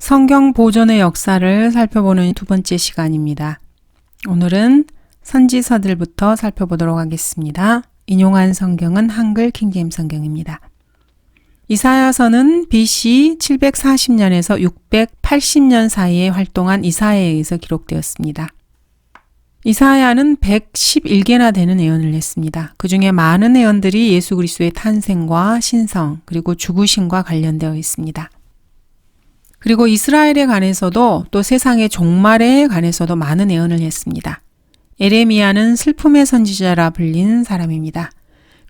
성경 보존의 역사를 살펴보는 두 번째 시간입니다. 오늘은 선지서들부터 살펴보도록 하겠습니다. 인용한 성경은 한글 킹제임스 성경입니다. 이사야서는 BC 740년에서 680년 사이에 활동한 이사야에 의해서 기록되었습니다. 이사야는 111개나 되는 예언을 했습니다. 그 중에 많은 예언들이 예수 그리스도의 탄생과 신성 그리고 죽으심과 관련되어 있습니다. 그리고 이스라엘에 관해서도 또 세상의 종말에 관해서도 많은 예언을 했습니다. 에레미야는 슬픔의 선지자라 불린 사람입니다.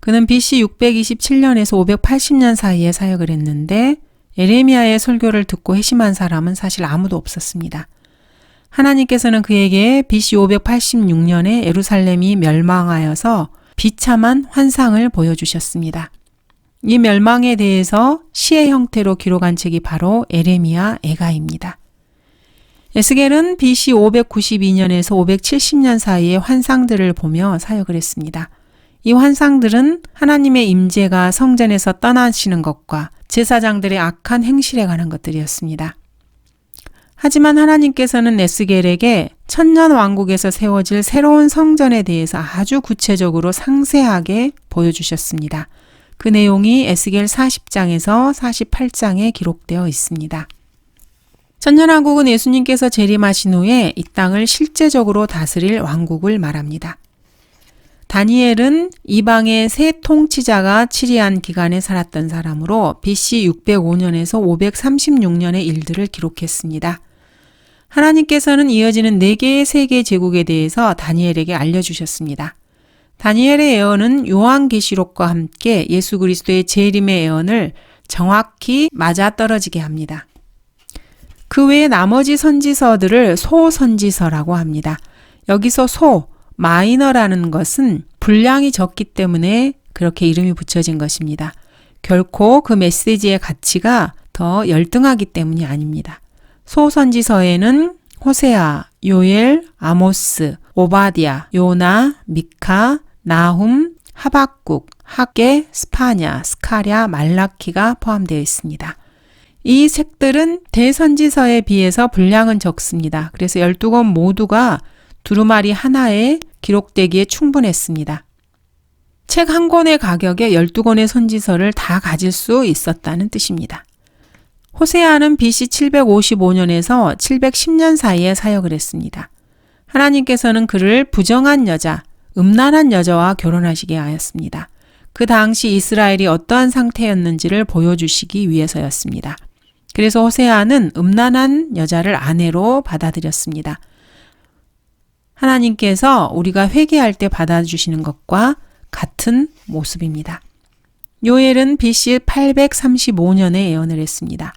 그는 BC 627년에서 580년 사이에 사역을 했는데 에레미야의 설교를 듣고 회심한 사람은 사실 아무도 없었습니다. 하나님께서는 그에게 BC 586년에 예루살렘이 멸망하여서 비참한 환상을 보여주셨습니다. 이 멸망에 대해서 시의 형태로 기록한 책이 바로 에레미야 애가입니다. 에스겔은 BC 592년에서 570년 사이에 환상들을 보며 사역을 했습니다. 이 환상들은 하나님의 임재가 성전에서 떠나시는 것과 제사장들의 악한 행실에 관한 것들이었습니다. 하지만 하나님께서는 에스겔에게 천년 왕국에서 세워질 새로운 성전에 대해서 아주 구체적으로 상세하게 보여주셨습니다. 그 내용이 에스겔 40장에서 48장에 기록되어 있습니다. 천년왕국은 예수님께서 재림하신 후에 이 땅을 실제적으로 다스릴 왕국을 말합니다. 다니엘은 이방의 세 통치자가 치리한 기간에 살았던 사람으로 BC 605년에서 536년의 일들을 기록했습니다. 하나님께서는 이어지는 4개의 세계 제국에 대해서 다니엘에게 알려주셨습니다. 다니엘의 예언은 요한계시록과 함께 예수 그리스도의 재림의 예언을 정확히 맞아떨어지게 합니다. 그 외에 나머지 선지서들을 소선지서라고 합니다. 여기서 마이너라는 것은 분량이 적기 때문에 그렇게 이름이 붙여진 것입니다. 결코 그 메시지의 가치가 더 열등하기 때문이 아닙니다. 소선지서에는 호세아, 요엘, 아모스, 오바댜, 요나, 미카, 나훔, 하박국, 하게, 스파냐, 스가랴, 말라키가 포함되어 있습니다. 이 책들은 대선지서에 비해서 분량은 적습니다. 그래서 12권 모두가 두루마리 하나에 기록되기에 충분했습니다. 책 한 권의 가격에 12권의 선지서를 다 가질 수 있었다는 뜻입니다. 호세아는 BC 755년에서 710년 사이에 사역을 했습니다. 하나님께서는 그를 부정한 여자, 음란한 여자와 결혼하시게 하였습니다. 그 당시 이스라엘이 어떠한 상태였는지를 보여주시기 위해서였습니다. 그래서 호세아는 음란한 여자를 아내로 받아들였습니다. 하나님께서 우리가 회개할 때 받아주시는 것과 같은 모습입니다. 요엘은 BC 835년에 예언을 했습니다.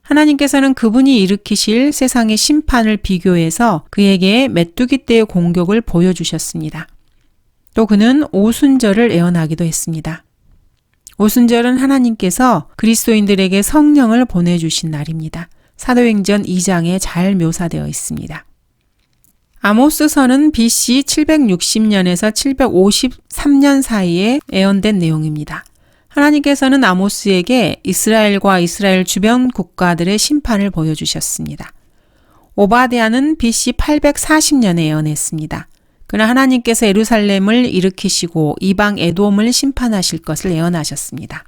하나님께서는 그분이 일으키실 세상의 심판을 비교해서 그에게 메뚜기 떼의 공격을 보여주셨습니다. 또 그는 오순절을 예언하기도 했습니다. 오순절은 하나님께서 그리스도인들에게 성령을 보내주신 날입니다. 사도행전 2장에 잘 묘사되어 있습니다. 아모스서는 BC 760년에서 753년 사이에 예언된 내용입니다. 하나님께서는 아모스에게 이스라엘과 이스라엘 주변 국가들의 심판을 보여주셨습니다. 오바댜는 BC 840년에 예언했습니다. 그러나 하나님께서 예루살렘을 일으키시고 이방 에돔을 심판하실 것을 예언하셨습니다.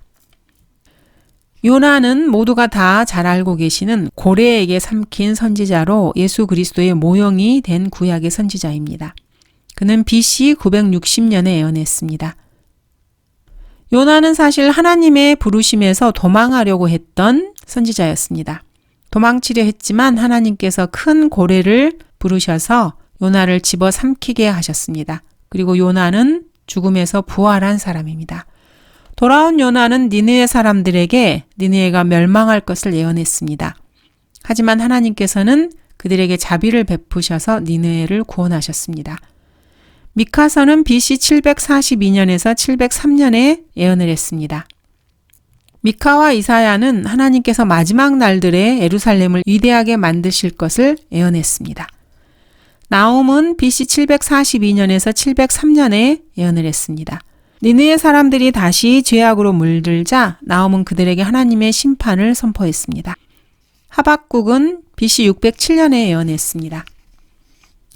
요나는 모두가 다 잘 알고 계시는 고레에게 삼킨 선지자로 예수 그리스도의 모형이 된 구약의 선지자입니다. 그는 BC 960년에 예언했습니다. 요나는 사실 하나님의 부르심에서 도망하려고 했던 선지자였습니다. 도망치려 했지만 하나님께서 큰 고래를 부르셔서 요나를 집어삼키게 하셨습니다. 그리고 요나는 죽음에서 부활한 사람입니다. 돌아온 요나는 니느웨 사람들에게 니느웨가 멸망할 것을 예언했습니다. 하지만 하나님께서는 그들에게 자비를 베푸셔서 니느웨를 구원하셨습니다. 미카서는 BC 742년에서 703년에 예언을 했습니다. 미카와 이사야는 하나님께서 마지막 날들에 예루살렘을 위대하게 만드실 것을 예언했습니다. 나훔은 BC 742년에서 703년에 예언을 했습니다. 니느웨 사람들이 다시 죄악으로 물들자 나훔은 그들에게 하나님의 심판을 선포했습니다. 하박국은 BC 607년에 예언했습니다.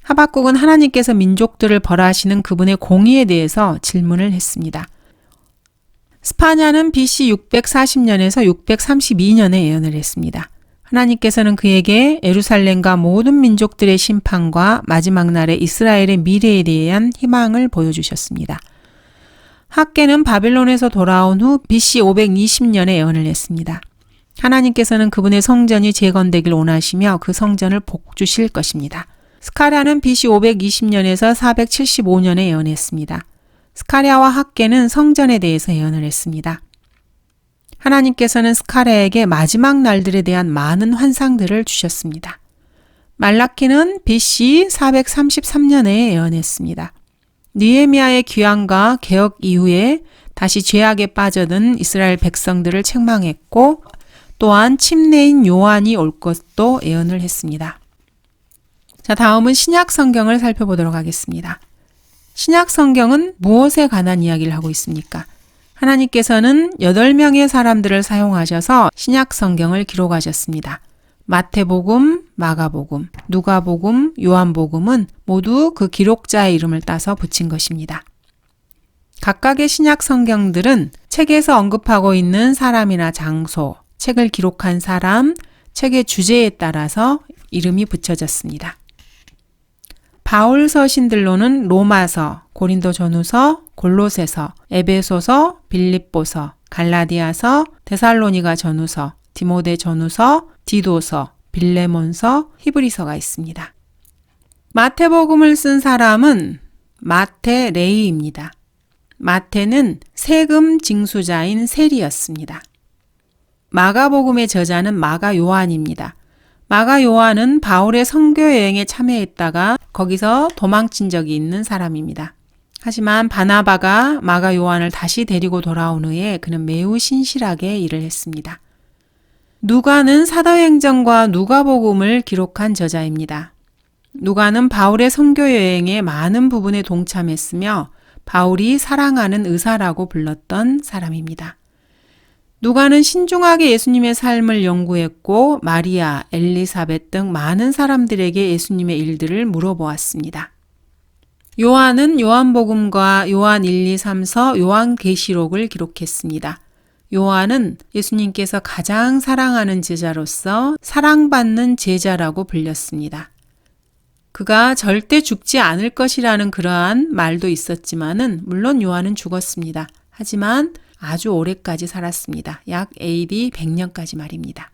하박국은 하나님께서 민족들을 벌하시는 그분의 공의에 대해서 질문을 했습니다. 스파냐는 BC 640년에서 632년에 예언을 했습니다. 하나님께서는 그에게 예루살렘과 모든 민족들의 심판과 마지막 날의 이스라엘의 미래에 대한 희망을 보여주셨습니다. 학개는 바빌론에서 돌아온 후 BC 520년에 예언을 했습니다. 하나님께서는 그분의 성전이 재건되길 원하시며 그 성전을 복주실 것입니다. 스가랴는 BC 520년에서 475년에 예언했습니다. 스가랴와 학개는 성전에 대해서 예언을 했습니다. 하나님께서는 스가랴에게 마지막 날들에 대한 많은 환상들을 주셨습니다. 말라키는 BC 433년에 예언했습니다. 느헤미야의 귀환과 개혁 이후에 다시 죄악에 빠져든 이스라엘 백성들을 책망했고 또한 침례인 요한이 올 것도 예언을 했습니다. 자, 다음은 신약 성경을 살펴보도록 하겠습니다. 신약 성경은 무엇에 관한 이야기를 하고 있습니까? 하나님께서는 8명의 사람들을 사용하셔서 신약 성경을 기록하셨습니다. 마태복음, 마가복음, 누가복음, 요한복음은 모두 그 기록자의 이름을 따서 붙인 것입니다. 각각의 신약 성경들은 책에서 언급하고 있는 사람이나 장소, 책을 기록한 사람, 책의 주제에 따라서 이름이 붙여졌습니다. 바울 서신들로는 로마서, 고린도전후서, 골로새서, 에베소서, 빌립보서, 갈라디아서, 데살로니가 전후서, 디모데 전후서, 디도서, 빌레몬서, 히브리서가 있습니다. 마태복음을 쓴 사람은 마태레이입니다. 마태는 세금 징수자인 세리였습니다. 마가복음의 저자는 마가 요한입니다. 마가 요한은 바울의 선교 여행에 참여했다가 거기서 도망친 적이 있는 사람입니다. 하지만 바나바가 마가 요한을 다시 데리고 돌아온 후에 그는 매우 신실하게 일을 했습니다. 누가는 사도행전과 누가복음을 기록한 저자입니다. 누가는 바울의 선교 여행의 많은 부분에 동참했으며 바울이 사랑하는 의사라고 불렀던 사람입니다. 누가는 신중하게 예수님의 삶을 연구했고 마리아, 엘리사벳 등 많은 사람들에게 예수님의 일들을 물어보았습니다. 요한은 요한복음과 요한 1, 2, 3서 요한계시록을 기록했습니다. 요한은 예수님께서 가장 사랑하는 제자로서 사랑받는 제자라고 불렸습니다. 그가 절대 죽지 않을 것이라는 그러한 말도 있었지만은 물론 요한은 죽었습니다. 하지만 아주 오래까지 살았습니다. 약 AD 100년까지 말입니다.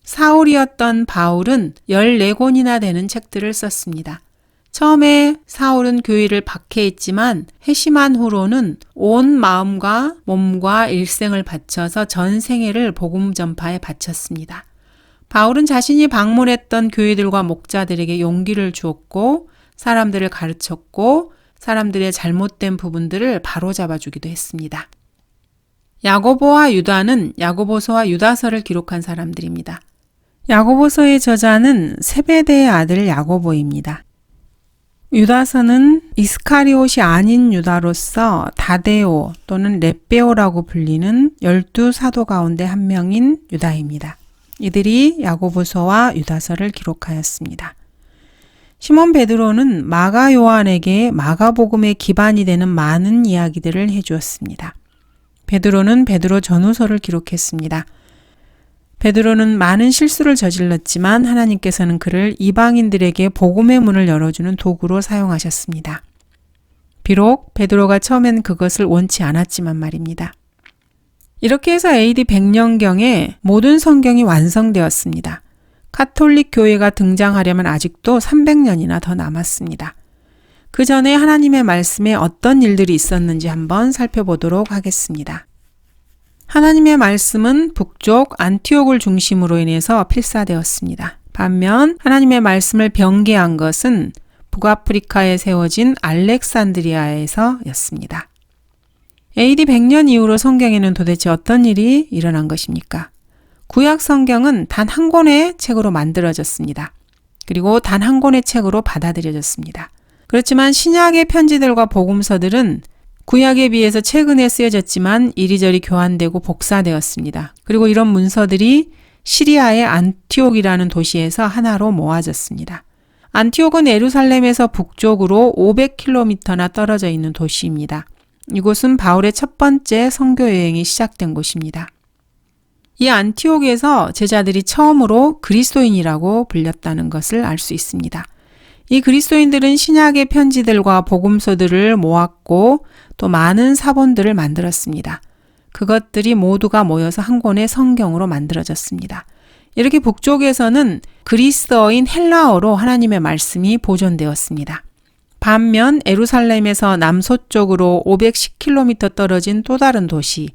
사울이었던 바울은 14권이나 되는 책들을 썼습니다. 처음에 사울은 교회를 박해했지만 회심한 후로는 온 마음과 몸과 일생을 바쳐서 전 생애를 복음 전파에 바쳤습니다. 바울은 자신이 방문했던 교회들과 목자들에게 용기를 주었고 사람들을 가르쳤고 사람들의 잘못된 부분들을 바로잡아 주기도 했습니다. 야고보와 유다는 야고보서와 유다서를 기록한 사람들입니다. 야고보서의 저자는 세베대의 아들 야고보입니다. 유다서는 이스카리옷이 아닌 유다로서 다데오 또는 렛베오라고 불리는 12사도 가운데 한 명인 유다입니다. 이들이 야고보서와 유다서를 기록하였습니다. 시몬 베드로는 마가 요한에게 마가복음의 기반이 되는 많은 이야기들을 해주었습니다. 베드로는 베드로 전후서를 기록했습니다. 베드로는 많은 실수를 저질렀지만 하나님께서는 그를 이방인들에게 복음의 문을 열어주는 도구로 사용하셨습니다. 비록 베드로가 처음엔 그것을 원치 않았지만 말입니다. 이렇게 해서 AD 100년경에 모든 성경이 완성되었습니다. 카톨릭 교회가 등장하려면 아직도 300년이나 더 남았습니다. 그 전에 하나님의 말씀에 어떤 일들이 있었는지 한번 살펴보도록 하겠습니다. 하나님의 말씀은 북쪽 안티옥을 중심으로 인해서 필사되었습니다. 반면 하나님의 말씀을 변개한 것은 북아프리카에 세워진 알렉산드리아에서였습니다. AD 100년 이후로 성경에는 도대체 어떤 일이 일어난 것입니까? 구약 성경은 단 한 권의 책으로 만들어졌습니다. 그리고 단 한 권의 책으로 받아들여졌습니다. 그렇지만 신약의 편지들과 복음서들은 구약에 비해서 최근에 쓰여졌지만 이리저리 교환되고 복사되었습니다. 그리고 이런 문서들이 시리아의 안티옥이라는 도시에서 하나로 모아졌습니다. 안티옥은 예루살렘에서 북쪽으로 500km나 떨어져 있는 도시입니다. 이곳은 바울의 첫 번째 선교 여행이 시작된 곳입니다. 이 안티옥에서 제자들이 처음으로 그리스도인이라고 불렸다는 것을 알 수 있습니다. 이 그리스도인들은 신약의 편지들과 복음서들을 모았고 또 많은 사본들을 만들었습니다. 그것들이 모두가 모여서 한 권의 성경으로 만들어졌습니다. 이렇게 북쪽에서는 그리스어인 헬라어로 하나님의 말씀이 보존되었습니다. 반면 예루살렘에서 남서쪽으로 510km 떨어진 또 다른 도시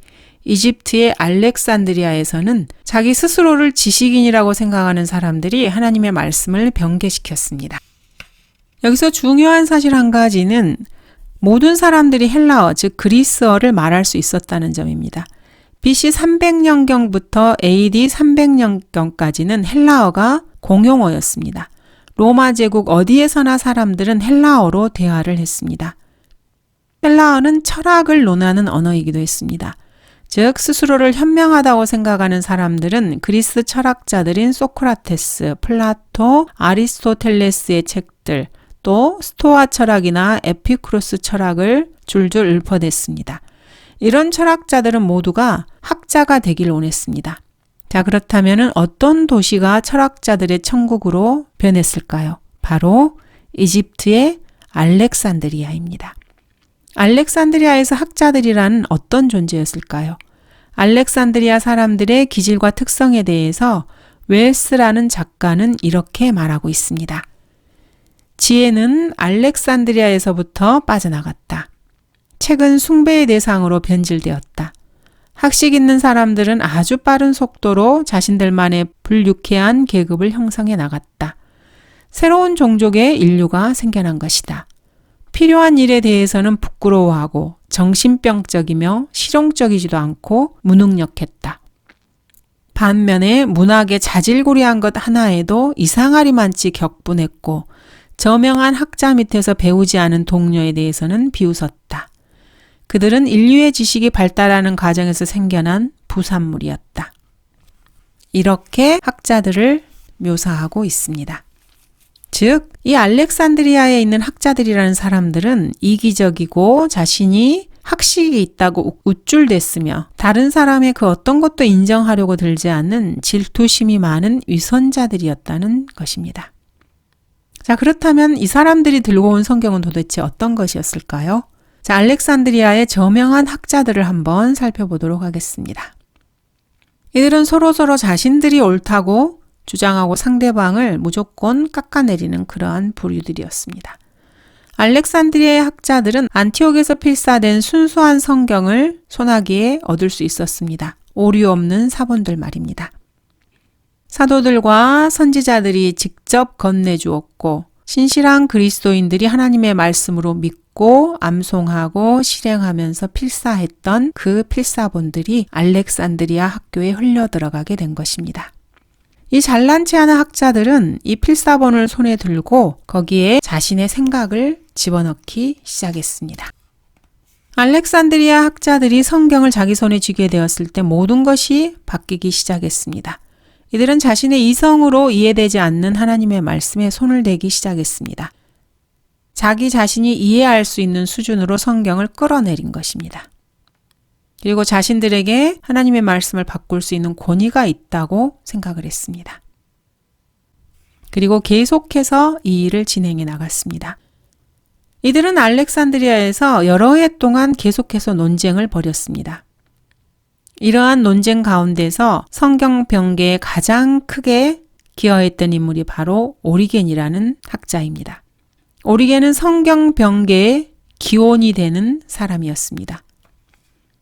이집트의 알렉산드리아에서는 자기 스스로를 지식인이라고 생각하는 사람들이 하나님의 말씀을 변개시켰습니다. 여기서 중요한 사실 한 가지는 모든 사람들이 헬라어, 즉 그리스어를 말할 수 있었다는 점입니다. BC 300년경부터 AD 300년경까지는 헬라어가 공용어였습니다. 로마 제국 어디에서나 사람들은 헬라어로 대화를 했습니다. 헬라어는 철학을 논하는 언어이기도 했습니다. 즉 스스로를 현명하다고 생각하는 사람들은 그리스 철학자들인 소크라테스, 플라토, 아리스토텔레스의 책들, 또 스토아 철학이나 에피쿠로스 철학을 줄줄 읊어댔습니다. 이런 철학자들은 모두가 학자가 되길 원했습니다. 자, 그렇다면 어떤 도시가 철학자들의 천국으로 변했을까요? 바로 이집트의 알렉산드리아입니다. 알렉산드리아에서 학자들이란 어떤 존재였을까요? 알렉산드리아 사람들의 기질과 특성에 대해서 웰스라는 작가는 이렇게 말하고 있습니다. 지혜는 알렉산드리아에서부터 빠져나갔다. 책은 숭배의 대상으로 변질되었다. 학식 있는 사람들은 아주 빠른 속도로 자신들만의 불유쾌한 계급을 형성해 나갔다. 새로운 종족의 인류가 생겨난 것이다. 필요한 일에 대해서는 부끄러워하고 정신병적이며 실용적이지도 않고 무능력했다. 반면에 문학의 자질구레한 것 하나에도 이상하리만치 격분했고 저명한 학자 밑에서 배우지 않은 동료에 대해서는 비웃었다. 그들은 인류의 지식이 발달하는 과정에서 생겨난 부산물이었다. 이렇게 학자들을 묘사하고 있습니다. 즉, 이 알렉산드리아에 있는 학자들이라는 사람들은 이기적이고 자신이 학식이 있다고 우쭐댔으며 다른 사람의 그 어떤 것도 인정하려고 들지 않는 질투심이 많은 위선자들이었다는 것입니다. 자, 그렇다면 이 사람들이 들고 온 성경은 도대체 어떤 것이었을까요? 자, 알렉산드리아의 저명한 학자들을 한번 살펴보도록 하겠습니다. 이들은 서로서로 자신들이 옳다고 주장하고 상대방을 무조건 깎아내리는 그러한 부류들이었습니다. 알렉산드리아의 학자들은 안티옥에서 필사된 순수한 성경을 손아귀에 얻을 수 있었습니다. 오류 없는 사본들 말입니다. 사도들과 선지자들이 직접 건네주었고 신실한 그리스도인들이 하나님의 말씀으로 믿고 암송하고 실행하면서 필사했던 그 필사본들이 알렉산드리아 학교에 흘려들어가게 된 것입니다. 이 잘난치 않은 학자들은 이 필사본을 손에 들고 거기에 자신의 생각을 집어넣기 시작했습니다. 알렉산드리아 학자들이 성경을 자기 손에 쥐게 되었을 때 모든 것이 바뀌기 시작했습니다. 이들은 자신의 이성으로 이해되지 않는 하나님의 말씀에 손을 대기 시작했습니다. 자기 자신이 이해할 수 있는 수준으로 성경을 끌어내린 것입니다. 그리고 자신들에게 하나님의 말씀을 바꿀 수 있는 권위가 있다고 생각을 했습니다. 그리고 계속해서 이 일을 진행해 나갔습니다. 이들은 알렉산드리아에서 여러 해 동안 계속해서 논쟁을 벌였습니다. 이러한 논쟁 가운데서 성경 변개에 가장 크게 기여했던 인물이 바로 오리겐이라는 학자입니다. 오리겐은 성경 변개의 기원이 되는 사람이었습니다.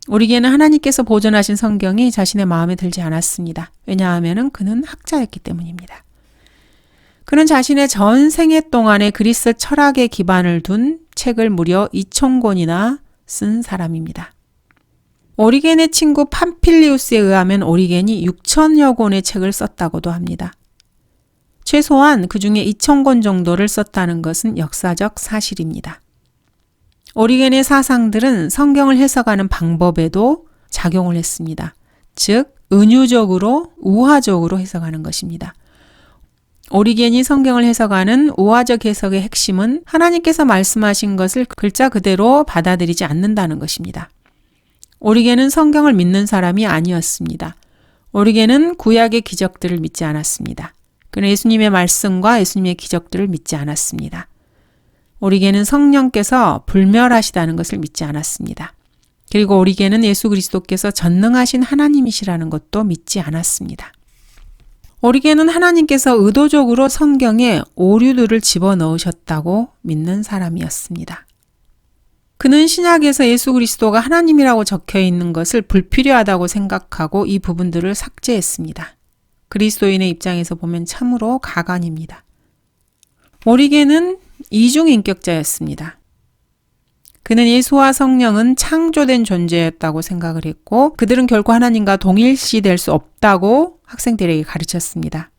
오리겐은 하나님께서 보존하신 성경이 자신의 마음에 들지 않았습니다. 왜냐하면 그는 학자였기 때문입니다. 그는 자신의 전생애 동안에 그리스 철학에 기반을 둔 책을 무려 2,000권이나 쓴 사람입니다. 오리겐의 친구 팜필리우스에 의하면 오리겐이 6,000여 권의 책을 썼다고도 합니다. 최소한 그 중에 2,000권 정도를 썼다는 것은 역사적 사실입니다. 오리겐의 사상들은 성경을 해석하는 방법에도 작용을 했습니다. 즉, 은유적으로, 우화적으로 해석하는 것입니다. 오리겐이 성경을 해석하는 우화적 해석의 핵심은 하나님께서 말씀하신 것을 글자 그대로 받아들이지 않는다는 것입니다. 오리겐은 성경을 믿는 사람이 아니었습니다. 오리겐은 구약의 기적들을 믿지 않았습니다. 그는 예수님의 말씀과 예수님의 기적들을 믿지 않았습니다. 오리겐은 성령께서 불멸하시다는 것을 믿지 않았습니다. 그리고 오리겐은 예수 그리스도께서 전능하신 하나님이시라는 것도 믿지 않았습니다. 오리겐은 하나님께서 의도적으로 성경에 오류들을 집어넣으셨다고 믿는 사람이었습니다. 그는 신약에서 예수 그리스도가 하나님이라고 적혀 있는 것을 불필요하다고 생각하고 이 부분들을 삭제했습니다. 그리스도인의 입장에서 보면 참으로 가관입니다. 오리겐은 이중인격자였습니다. 그는 예수와 성령은 창조된 존재였다고 생각을 했고 그들은 결코 하나님과 동일시될 수 없다고 학생들에게 가르쳤습니다.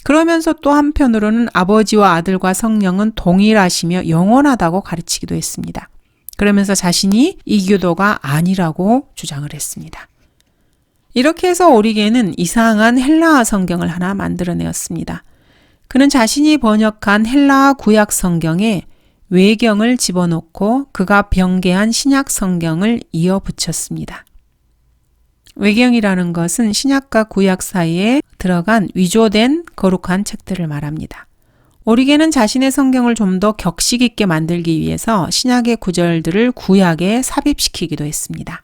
그러면서 또 한편으로는 아버지와 아들과 성령은 동일하시며 영원하다고 가르치기도 했습니다. 그러면서 자신이 이교도가 아니라고 주장을 했습니다. 이렇게 해서 오리겐은 이상한 헬라어 성경을 하나 만들어내었습니다. 그는 자신이 번역한 헬라어 구약 성경에 외경을 집어넣고 그가 변개한 신약 성경을 이어 붙였습니다. 외경이라는 것은 신약과 구약 사이에 들어간 위조된 거룩한 책들을 말합니다. 오리겐은 자신의 성경을 좀 더 격식 있게 만들기 위해서 신약의 구절들을 구약에 삽입시키기도 했습니다.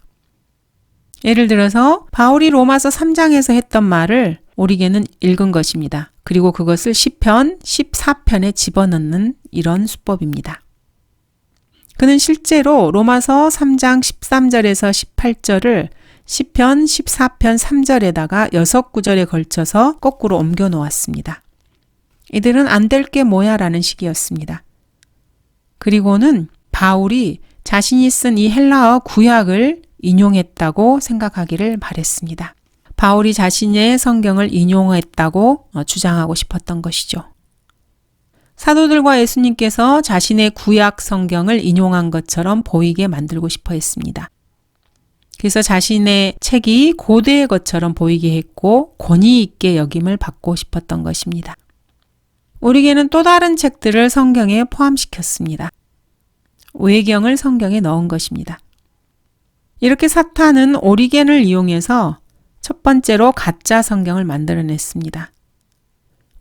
예를 들어서 바울이 로마서 3장에서 했던 말을 오리겐은 읽은 것입니다. 그리고 그것을 시편 14편에 집어넣는 이런 수법입니다. 그는 실제로 로마서 3장 13절에서 18절을 시편 14편 3절에다가 6구절에 걸쳐서 거꾸로 옮겨 놓았습니다. 이들은 안 될 게 뭐야 라는 식이었습니다. 그리고는 바울이 자신이 쓴 이 헬라어 구약을 인용했다고 생각하기를 바랬습니다. 바울이 자신의 성경을 인용했다고 주장하고 싶었던 것이죠. 사도들과 예수님께서 자신의 구약 성경을 인용한 것처럼 보이게 만들고 싶어 했습니다. 그래서 자신의 책이 고대의 것처럼 보이게 했고 권위 있게 여김을 받고 싶었던 것입니다. 오리겐은 또 다른 책들을 성경에 포함시켰습니다. 외경을 성경에 넣은 것입니다. 이렇게 사탄은 오리겐을 이용해서 첫 번째로 가짜 성경을 만들어냈습니다.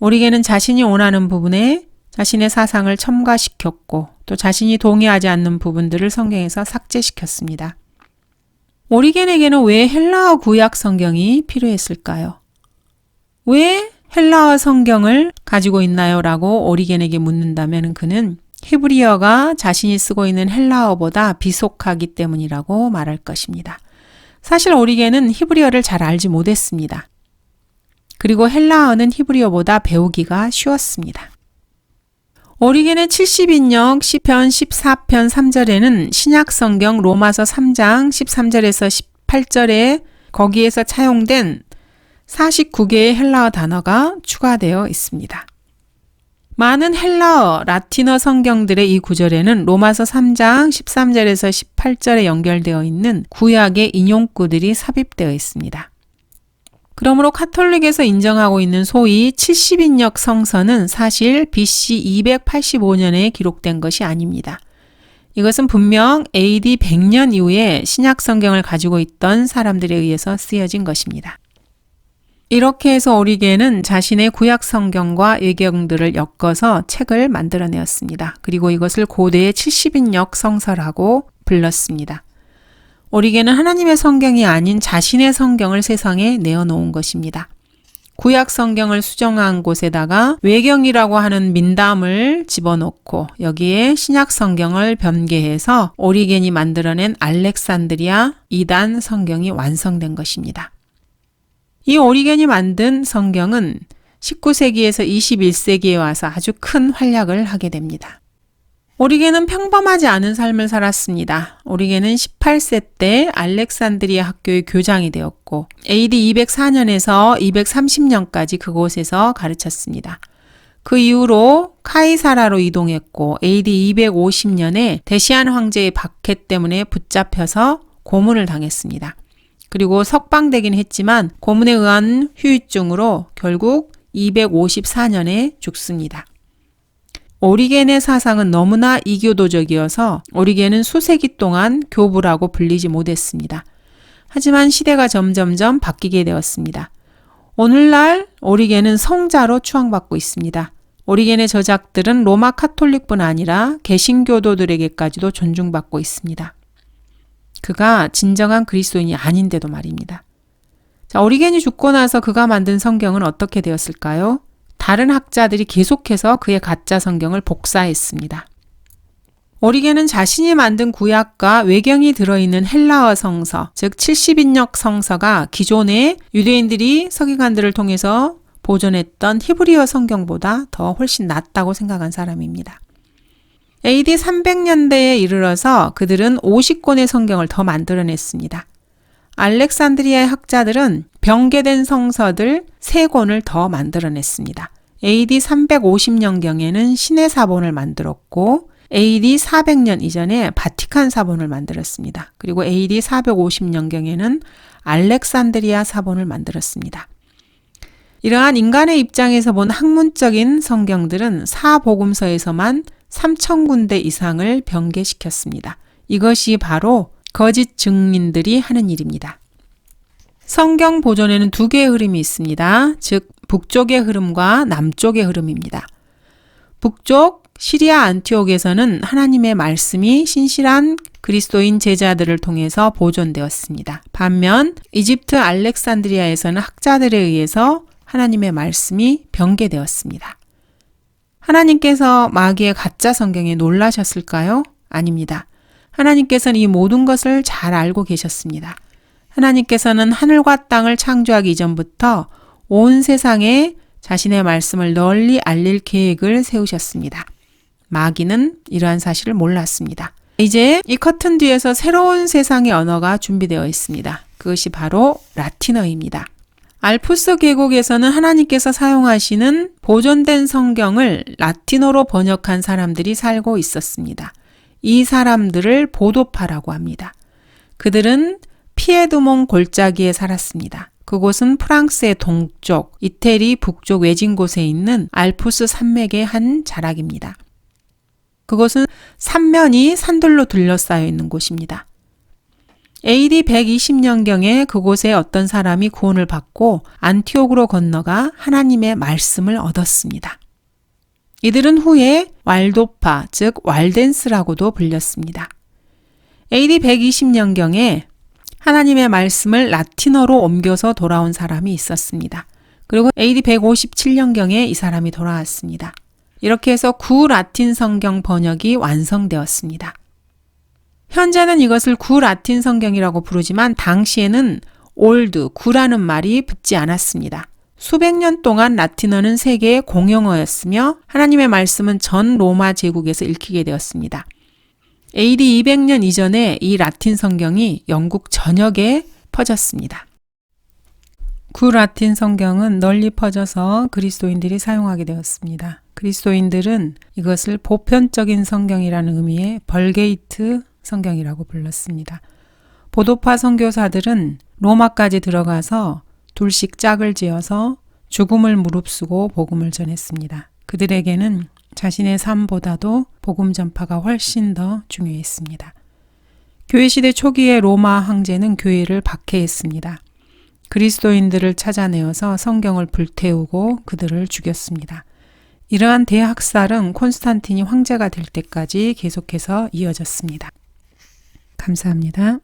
오리겐은 자신이 원하는 부분에 자신의 사상을 첨가시켰고 또 자신이 동의하지 않는 부분들을 성경에서 삭제시켰습니다. 오리겐에게는 왜 헬라어 구약 성경이 필요했을까요? 왜 헬라어 성경을 가지고 있나요? 라고 오리겐에게 묻는다면 그는 히브리어가 자신이 쓰고 있는 헬라어보다 비속하기 때문이라고 말할 것입니다. 사실 오리겐은 히브리어를 잘 알지 못했습니다. 그리고 헬라어는 히브리어보다 배우기가 쉬웠습니다. 오리겐의 70인역 시편 14편 3절에는 신약성경 로마서 3장 13절에서 18절에 거기에서 차용된 49개의 헬라어 단어가 추가되어 있습니다. 많은 헬라어, 라틴어 성경들의 이 구절에는 로마서 3장 13절에서 18절에 연결되어 있는 구약의 인용구들이 삽입되어 있습니다. 그러므로 카톨릭에서 인정하고 있는 소위 70인역 성서는 사실 BC 285년에 기록된 것이 아닙니다. 이것은 분명 AD 100년 이후에 신약 성경을 가지고 있던 사람들에 의해서 쓰여진 것입니다. 이렇게 해서 오리겐은 자신의 구약 성경과 외경들을 엮어서 책을 만들어내었습니다. 그리고 이것을 고대의 70인역 성서라고 불렀습니다. 오리겐은 하나님의 성경이 아닌 자신의 성경을 세상에 내어놓은 것입니다. 구약 성경을 수정한 곳에다가 외경이라고 하는 민담을 집어넣고 여기에 신약 성경을 변개해서 오리겐이 만들어낸 알렉산드리아 2단 성경이 완성된 것입니다. 이 오리겐이 만든 성경은 19세기에서 21세기에 와서 아주 큰 활약을 하게 됩니다. 오리겐은 평범하지 않은 삶을 살았습니다. 오리겐은 18세 때 알렉산드리아 학교의 교장이 되었고 AD 204년에서 230년까지 그곳에서 가르쳤습니다. 그 이후로 카이사라로 이동했고 AD 250년에 데시안 황제의 박해 때문에 붙잡혀서 고문을 당했습니다. 그리고 석방되긴 했지만 고문에 의한 후유증으로 결국 254년에 죽습니다. 오리겐의 사상은 너무나 이교도적이어서 오리겐은 수세기 동안 교부라고 불리지 못했습니다. 하지만 시대가 점점점 바뀌게 되었습니다. 오늘날 오리겐은 성자로 추앙받고 있습니다. 오리겐의 저작들은 로마 카톨릭뿐 아니라 개신교도들에게까지도 존중받고 있습니다. 그가 진정한 그리스도인이 아닌데도 말입니다. 자, 오리겐이 죽고 나서 그가 만든 성경은 어떻게 되었을까요? 다른 학자들이 계속해서 그의 가짜 성경을 복사했습니다. 오리겐은 자신이 만든 구약과 외경이 들어있는 헬라어 성서, 즉 70인역 성서가 기존의 유대인들이 서기관들을 통해서 보존했던 히브리어 성경보다 더 훨씬 낫다고 생각한 사람입니다. AD 300년대에 이르러서 그들은 50권의 성경을 더 만들어냈습니다. 알렉산드리아의 학자들은 병개된 성서들 3권을 더 만들어냈습니다. AD 350년경에는 신의 사본을 만들었고 AD 400년 이전에 바티칸 사본을 만들었습니다. 그리고 AD 450년경에는 알렉산드리아 사본을 만들었습니다. 이러한 인간의 입장에서 본 학문적인 성경들은 사복음서에서만 3,000군데 이상을 병개시켰습니다. 이것이 바로 거짓 증인들이 하는 일입니다. 성경 보존에는 두 개의 흐름이 있습니다. 즉 북쪽의 흐름과 남쪽의 흐름입니다. 북쪽 시리아 안티옥에서는 하나님의 말씀이 신실한 그리스도인 제자들을 통해서 보존되었습니다. 반면 이집트 알렉산드리아에서는 학자들에 의해서 하나님의 말씀이 병개되었습니다. 하나님께서 마귀의 가짜 성경에 놀라셨을까요? 아닙니다. 하나님께서는 이 모든 것을 잘 알고 계셨습니다. 하나님께서는 하늘과 땅을 창조하기 이전부터 온 세상에 자신의 말씀을 널리 알릴 계획을 세우셨습니다. 마귀는 이러한 사실을 몰랐습니다. 이제 이 커튼 뒤에서 새로운 세상의 언어가 준비되어 있습니다. 그것이 바로 라틴어입니다. 알프스 계곡에서는 하나님께서 사용하시는 보존된 성경을 라틴어로 번역한 사람들이 살고 있었습니다. 이 사람들을 보도파라고 합니다. 그들은 피에드몽 골짜기에 살았습니다. 그곳은 프랑스의 동쪽, 이태리 북쪽 외진 곳에 있는 알프스 산맥의 한 자락입니다. 그곳은 삼면이 산들로 둘러싸여 있는 곳입니다. AD 120년경에 그곳에 어떤 사람이 구원을 받고 안티옥으로 건너가 하나님의 말씀을 얻었습니다. 이들은 후에 왈도파, 즉 왈덴스라고도 불렸습니다. AD 120년경에 하나님의 말씀을 라틴어로 옮겨서 돌아온 사람이 있었습니다. 그리고 AD 157년경에 이 사람이 돌아왔습니다. 이렇게 해서 구라틴 성경 번역이 완성되었습니다. 현재는 이것을 구라틴 성경이라고 부르지만 당시에는 올드, 구라는 말이 붙지 않았습니다. 수백 년 동안 라틴어는 세계의 공용어였으며 하나님의 말씀은 전 로마 제국에서 읽히게 되었습니다. AD 200년 이전에 이 라틴 성경이 영국 전역에 퍼졌습니다. 구라틴 성경은 널리 퍼져서 그리스도인들이 사용하게 되었습니다. 그리스도인들은 이것을 보편적인 성경이라는 의미의 벌게이트 성경이라고 불렀습니다. 보도파 선교사들은 로마까지 들어가서 둘씩 짝을 지어서 죽음을 무릅쓰고 복음을 전했습니다. 그들에게는 자신의 삶보다도 복음 전파가 훨씬 더 중요했습니다. 교회시대 초기의 로마 황제는 교회를 박해했습니다. 그리스도인들을 찾아내어서 성경을 불태우고 그들을 죽였습니다. 이러한 대학살은 콘스탄틴이 황제가 될 때까지 계속해서 이어졌습니다. 감사합니다.